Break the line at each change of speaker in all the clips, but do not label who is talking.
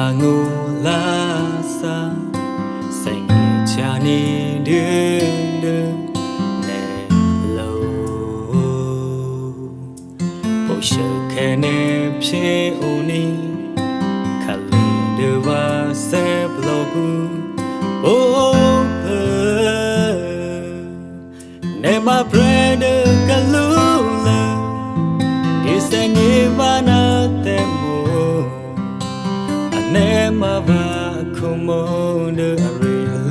Angula sa Sayi chani de ne lo Posha kene pye oni Kali de wa se blogu Oh Ne ma brand kalula Is any vana temo Nema va como the real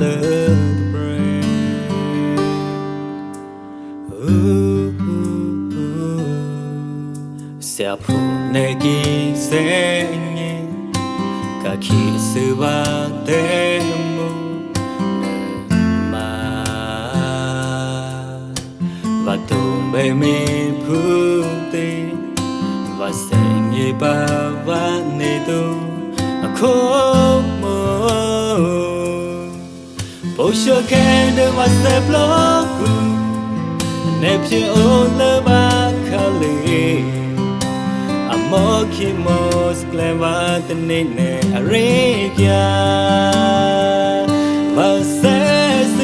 Siapu negi senye Kaki suba temo Ma Vatumbe me pute Vasenye bava nedo Como Posha kende was the block Neptune on the bakali Amoki mos clever the nene Arabia Vases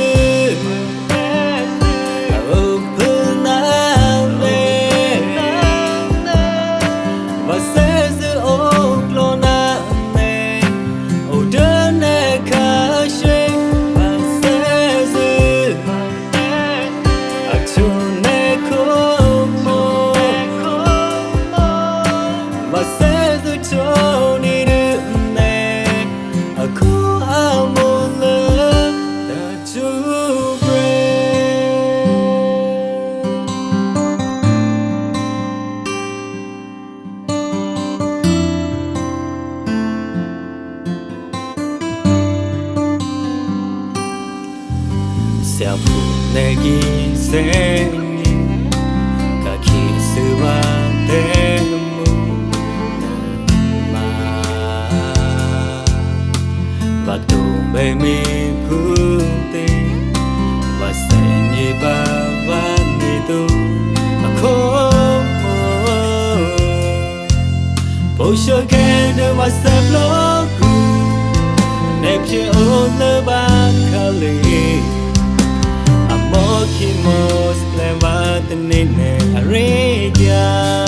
Open up Vases oh clona Siapu negi senye Kaki suwa temu Ma Vatumbe me pute Vasenye bava nido Akomo Posha kende wasa bloku Neptune on the bakali Moki mos clever the nene Arabia